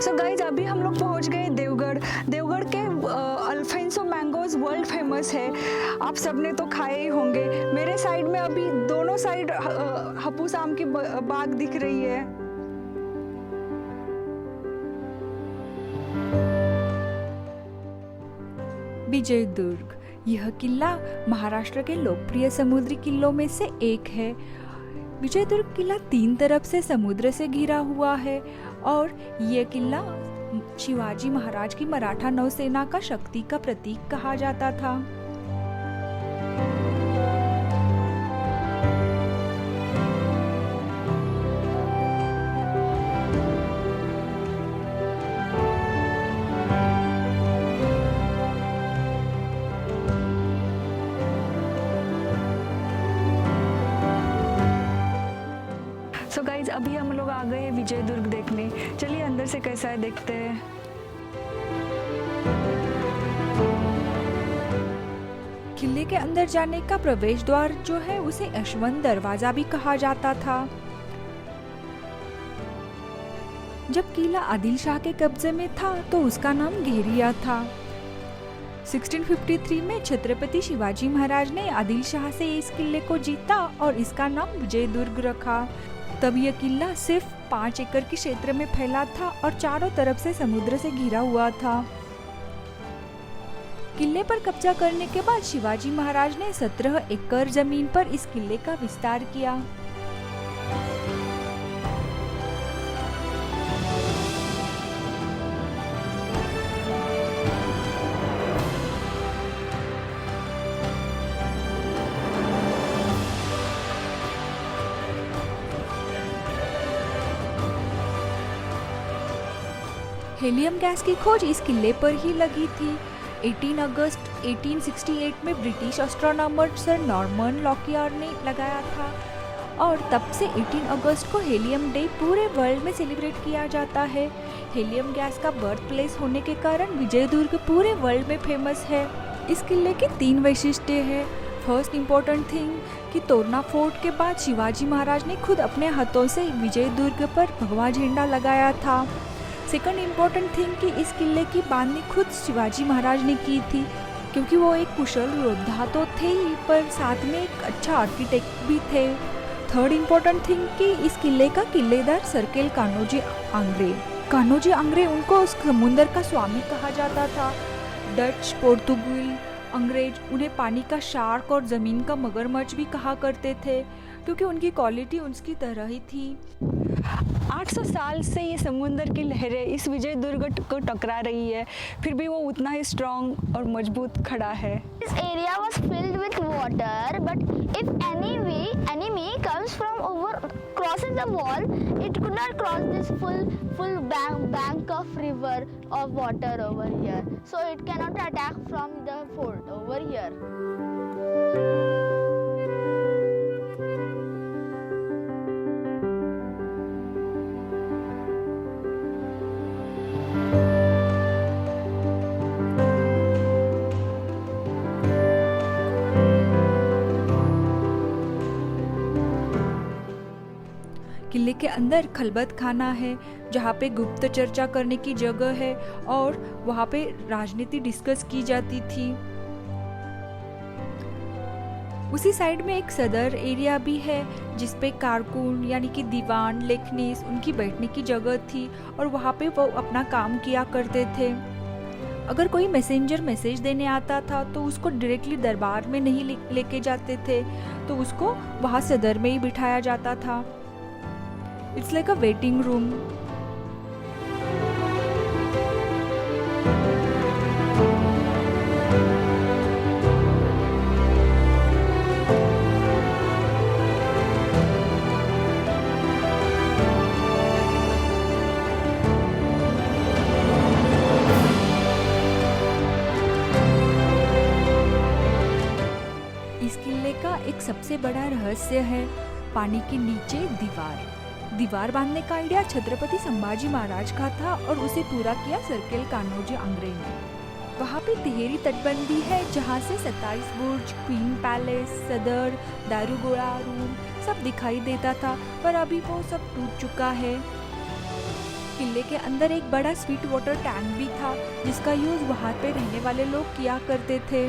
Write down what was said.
So guys अभी हम लोग पहुंच गए देवगढ़। देवगढ़ के अल्फेंसो मैंगोज वर्ल्ड फेमस है, आप सबने तो खाए ही होंगे। मेरे साइड में अभी दोनों साइड हापुस आम की बाग दिख रही है। विजय दुर्ग, यह किला महाराष्ट्र के लोकप्रिय समुद्री किलों में से एक है। विजय दुर्ग किला 3 तरफ से समुद्र से घिरा हुआ है और यह किला शिवाजी महाराज की मराठा नौसेना का शक्ति का प्रतीक कहा जाता था। सो गाइज अभी हम लोग आ गए हैं विजय दुर्ग देखने। चलिए अंदर से कैसा है देखते हैं। किले के अंदर जाने का प्रवेश द्वार जो है उसे यशवंत दरवाजा भी कहा जाता था। जब किला आदिल शाह के कब्जे में था तो उसका नाम घेरिया था। 1653 में छत्रपति शिवाजी महाराज ने आदिल शाह से इस किले को जीता और इसका नाम विजय दुर्ग रखा। तब यह किला सिर्फ 5 एकड़ के क्षेत्र में फैला था और चारों तरफ से समुद्र से घिरा हुआ था। किले पर कब्जा करने के बाद शिवाजी महाराज ने 17 एकड़ जमीन पर इस किले का विस्तार किया। हीलियम गैस की खोज इस किले पर ही लगी थी। 18 अगस्त 1868 में British astronomer sir Norman Lockyer ने लगाया था और तब से 18 अगस्त को हीलियम डे पूरे वर्ल्ड में सेलिब्रेट किया जाता है। हीलियम गैस का बर्थ प्लेस होने के कारण विजय दुर्ग पूरे वर्ल्ड में फेमस है। इस किले की 3 वैशिष्ट्य है। फर्स्ट इम्पोर्टेंट थिंग कि तोरना फोर्ट के बाद शिवाजी महाराज ने खुद अपने हाथों से विजय दुर्ग पर भगवा झंडा लगाया था। सेकंड इम्पोर्टेंट थिंग कि इस किले की बांधनी खुद शिवाजी महाराज ने की थी, क्योंकि वो एक कुशल योद्धा तो थे ही पर साथ में एक अच्छा आर्किटेक्ट भी थे। थर्ड इम्पोर्टेंट थिंग कि इस किले का किलेदार सर्किल कान्होजी आंग्रे। कान्होजी आंग्रे उनको उस समुंदर का स्वामी कहा जाता था। डच, पोर्तुगीज, अंग्रेज उन्हें पानी का शार्क और जमीन का मगरमच्छ भी कहा करते थे, क्योंकि उनकी क्वालिटी उसकी तरह ही थी। 800 साल से ये समुंदर की लहरें इस विजय दुर्ग को टकरा रही है, फिर भी वो उतना ही स्ट्रॉन्ग और मजबूत खड़ा है। This area was filled with water, but if enemy comes from over crosses the wall, it could not cross this full bank of river of water over here. So it cannot attack from the fort over here. किले के अंदर खलबत खाना है, जहाँ पे गुप्त चर्चा करने की जगह है और वहाँ पे राजनीति डिस्कस की जाती थी। उसी साइड में एक सदर एरिया भी है, जिसपे कारकुन यानी कि दीवान, लेखनीस उनकी बैठने की जगह थी और वहाँ पे वो अपना काम किया करते थे। अगर कोई मैसेंजर मैसेज देने आता था तो उसको डायरेक्टली दरबार में नहीं लेके जाते थे, तो उसको वहाँ सदर में ही बिठाया जाता था। It's like a waiting room. इस किले का एक सबसे बड़ा रहस्य है पानी के नीचे दीवार बांधने का आइडिया छत्रपति संभाजी महाराज का था और उसे पूरा किया सर्किल कान्होजी आंग्रे ने। वहाँ पे तिहेरी तटबंदी है, जहाँ से 27 बुर्ज, क्वीन पैलेस, सदर, दारूगोड़ा रूम सब दिखाई देता था, पर अभी वो सब टूट चुका है। किले के अंदर एक बड़ा स्वीट वाटर टैंक भी था जिसका यूज वहाँ पे रहने वाले लोग किया करते थे।